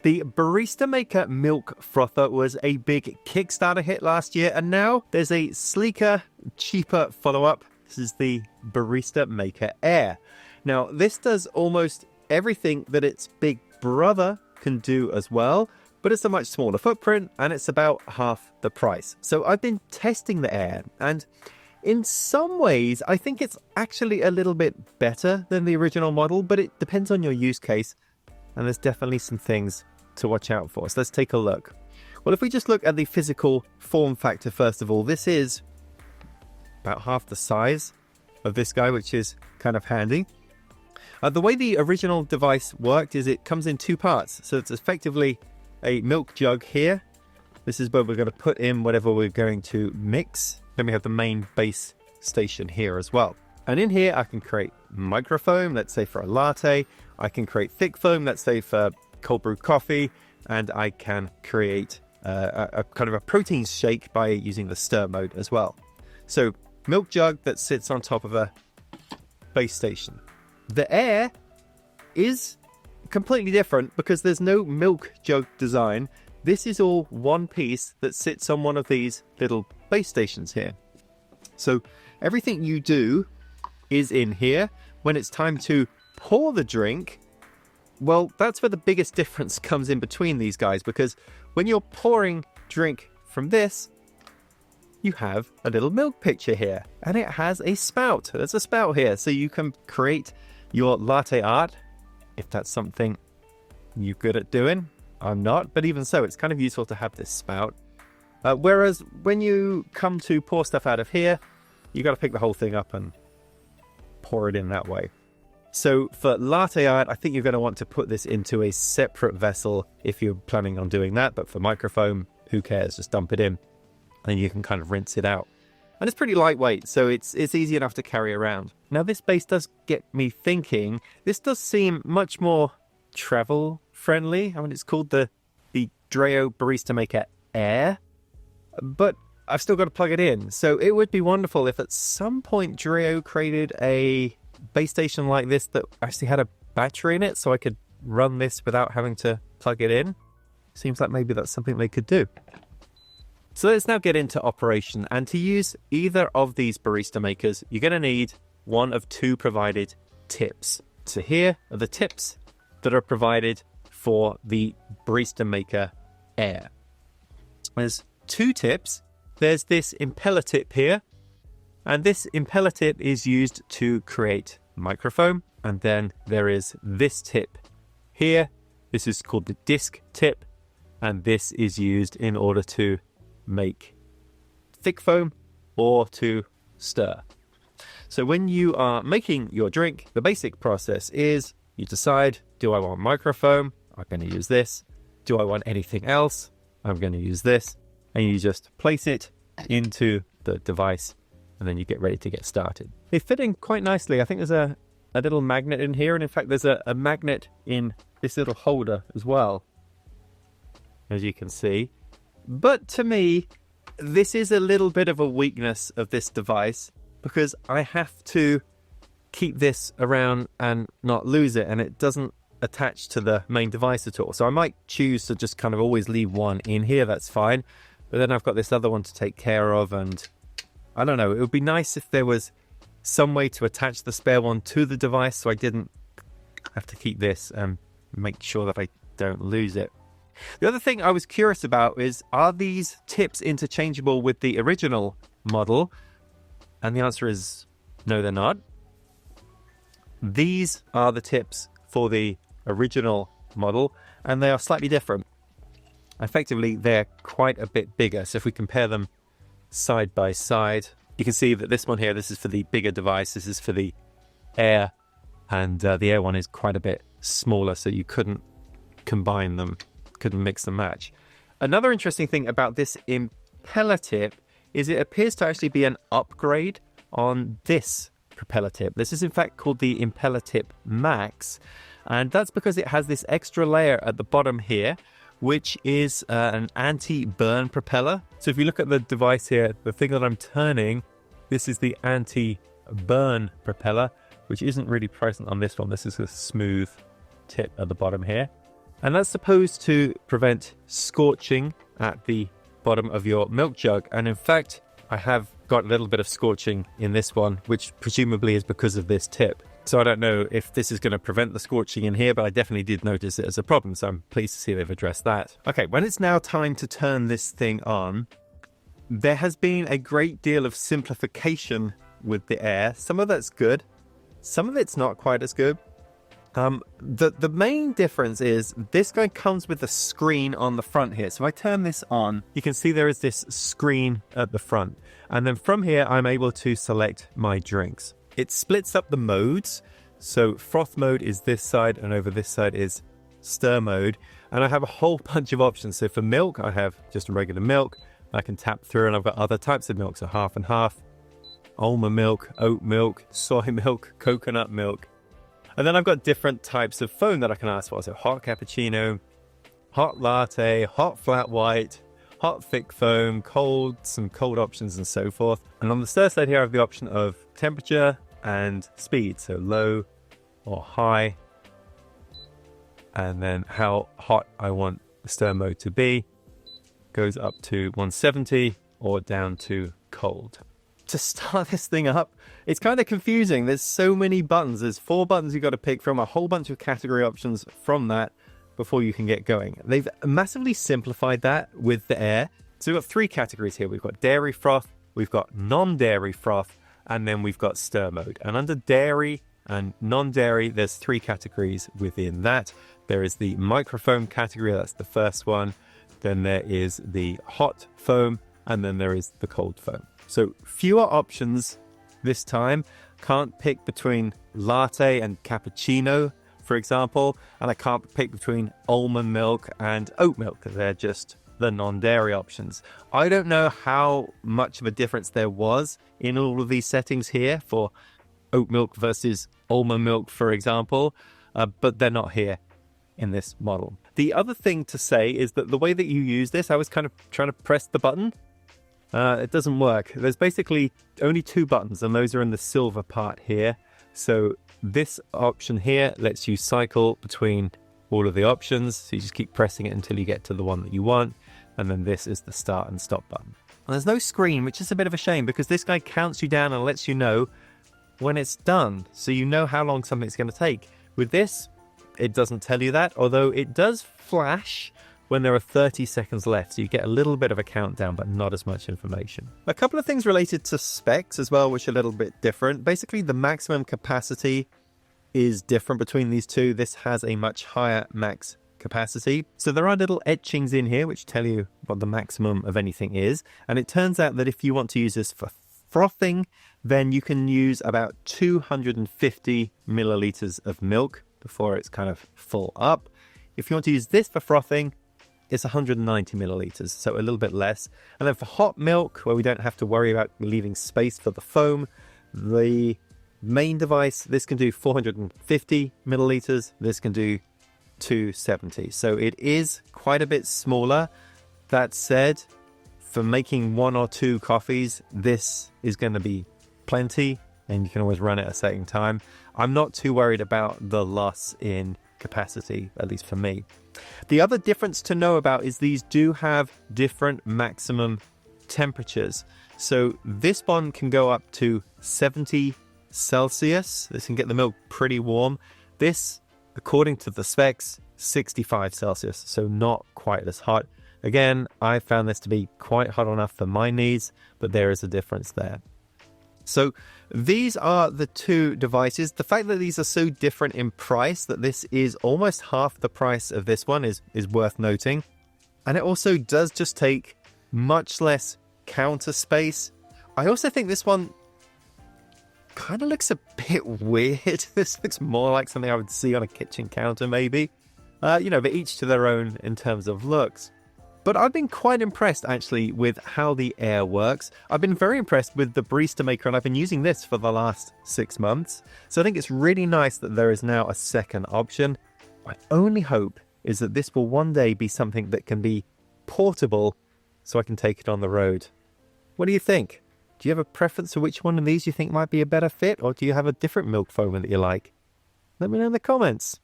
The BaristaMaker Milk Frother was a big Kickstarter hit last year, and now there's a sleeker, cheaper follow-up. This is the BaristaMaker Air. Now, this does almost everything that its big brother can do as well, but it's a much smaller footprint, and it's about half the price. So I've been testing the Air, and in some ways, I think it's actually a little bit better than the original model, but it depends on your use case, and there's definitely some things to watch out for. So let's take a look. Well, if we just look at the physical form factor first of all, this is about half the size of this guy, which is kind of handy. The way the original device worked is it comes in two parts. So it's effectively a milk jug here. This is where we're going to put in whatever we're going to mix. Then we have the main base station here as well. And in here, I can create microfoam, let's say for a latte. I can create thick foam, let's say for cold brew coffee. And I can create a kind of a protein shake by using the stir mode as well. So milk jug that sits on top of a base station. The Air is completely different because there's no milk jug design. This is all one piece that sits on one of these little base stations here. So everything you do is in here. When it's time to pour the drink, well, that's where the biggest difference comes in between these guys, because when you're pouring drink from this, you have a little milk pitcher here, and it has a spout. There's a spout here, so you can create your latte art, if that's something you're good at doing. I'm not, but even so, it's kind of useful to have this spout. Whereas when you come to pour stuff out of here, you got to pick the whole thing up and pour it in that way. So for latte art, I think you're going to want to put this into a separate vessel if you're planning on doing that. But for microfoam, who cares? Just dump it in and you can kind of rinse it out. And it's pretty lightweight, so it's easy enough to carry around. Now this base does get me thinking, this does seem much more travel friendly. I mean, it's called the Dreo BaristaMaker Air, but I've still got to plug it in. So it would be wonderful if at some point Dreo created a base station like this that actually had a battery in it, so I could run this without having to plug it in. Seems like maybe that's something they could do. So let's now get into operation, and to use either of these barista makers, you're going to need one of two provided tips. So here are the tips that are provided for the BaristaMaker Air. There's two tips. There's this impeller tip here, and this impeller tip is used to create microfoam. And then there is this tip here. This is called the disc tip, and this is used in order to make thick foam or to stir. So when you are making your drink, the basic process is you decide, do I want microfoam? I'm going to use this. Do I want anything else? I'm going to use this. And you just place it into the device, and then you get ready to get started. They fit in quite nicely. I think there's a little magnet in here, and in fact there's a magnet in this little holder as well, as you can see. But to me, this is a little bit of a weakness of this device, because I have to keep this around and not lose it, and it doesn't attach to the main device at all. So I might choose to just kind of always leave one in here, that's fine. But then I've got this other one to take care of, and I don't know, it would be nice if there was some way to attach the spare one to the device so I didn't have to keep this and make sure that I don't lose it. The other thing I was curious about is, are these tips interchangeable with the original model? And the answer is no, they're not. These are the tips for the original model, and they are slightly different. Effectively, they're quite a bit bigger. So if we compare them side by side, you can see that this one here, this is for the bigger device, this is for the Air, and the Air one is quite a bit smaller, so you couldn't combine them, couldn't mix and match. Another interesting thing about this impeller tip is it appears to actually be an upgrade on this propeller tip. This is in fact called the impeller tip Max, and that's because it has this extra layer at the bottom here, which is an anti-burn propeller. So if you look at the device here, the thing that I'm turning, this is the anti-burn propeller, which isn't really present on this one. This is a smooth tip at the bottom here. And that's supposed to prevent scorching at the bottom of your milk jug. And in fact, I have got a little bit of scorching in this one, which presumably is because of this tip. So I don't know if this is going to prevent the scorching in here, but I definitely did notice it as a problem. So I'm pleased to see they've addressed that. Okay, when it's now time to turn this thing on, there has been a great deal of simplification with the Air. Some of that's good. Some of it's not quite as good. The main difference is this guy comes with a screen on the front here. So if I turn this on, you can see there is this screen at the front. And then from here, I'm able to select my drinks. It splits up the modes. So froth mode is this side and over this side is stir mode. And I have a whole bunch of options. So for milk, I have just a regular milk. I can tap through and I've got other types of milk. So half and half, almond milk, oat milk, soy milk, coconut milk. And then I've got different types of foam that I can ask for. So hot cappuccino, hot latte, hot flat white, hot thick foam, cold, some cold options and so forth. And on the stir side here, I have the option of temperature and speed. So low or high. And then how hot I want the stir mode to be. Goes up to 170 or down to cold. To start this thing up, it's kind of confusing. There's so many buttons. There's 4 buttons you've got to pick from, a whole bunch of category options from that before you can get going. They've massively simplified that with the Air. So we've got 3 categories here. We've got dairy froth, we've got non-dairy froth, and then we've got stir mode. And under dairy and non-dairy, there's 3 categories within that. There is the microfoam category, that's the first one. Then there is the hot foam, and then there is the cold foam. So fewer options this time. Can't pick between latte and cappuccino, for example, and I can't pick between almond milk and oat milk because they're just the non-dairy options. I don't know how much of a difference there was in all of these settings here for oat milk versus almond milk, for example, but they're not here in this model. The other thing to say is that the way that you use this, I was kind of trying to press the button. It doesn't work. There's basically only 2 buttons, and those are in the silver part here. So this option here lets you cycle between all of the options. So you just keep pressing it until you get to the one that you want. And then this is the start and stop button. And there's no screen, which is a bit of a shame because this guy counts you down and lets you know when it's done. So you know how long something's going to take. With this, it doesn't tell you that, although it does flash when there are 30 seconds left. So you get a little bit of a countdown, but not as much information. A couple of things related to specs as well, which are a little bit different. Basically, the maximum capacity is different between these two. This has a much higher max capacity. So there are little etchings in here which tell you what the maximum of anything is. And it turns out that if you want to use this for frothing, then you can use about 250 milliliters of milk before it's kind of full up. If you want to use this for frothing, it's 190 milliliters, so a little bit less. And then for hot milk, where we don't have to worry about leaving space for the foam, the main device, this can do 450 milliliters, this can do 270. So it is quite a bit smaller. That said, for making 1 or 2 coffees, this is going to be plenty, and you can always run it at a certain time. I'm not too worried about the loss in capacity, at least for me. The other difference to know about is these do have different maximum temperatures. So this one can go up to 70 Celsius. This can get the milk pretty warm. This, according to the specs, 65 Celsius, so not quite as hot. Again, I found this to be quite hot enough for my needs, but there is a difference there. So these are the 2 devices. The fact that these are so different in price, that this is almost half the price of this one, is worth noting. And it also does just take much less counter space. I also think this one kind of looks a bit weird. This looks more like something I would see on a kitchen counter maybe. But each to their own in terms of looks. But I've been quite impressed, actually, with how the Air works. I've been very impressed with the BaristaMaker, and I've been using this for the last 6 months. So I think it's really nice that there is now a second option. My only hope is that this will one day be something that can be portable so I can take it on the road. What do you think? Do you have a preference for which one of these you think might be a better fit, or do you have a different milk foamer that you like? Let me know in the comments.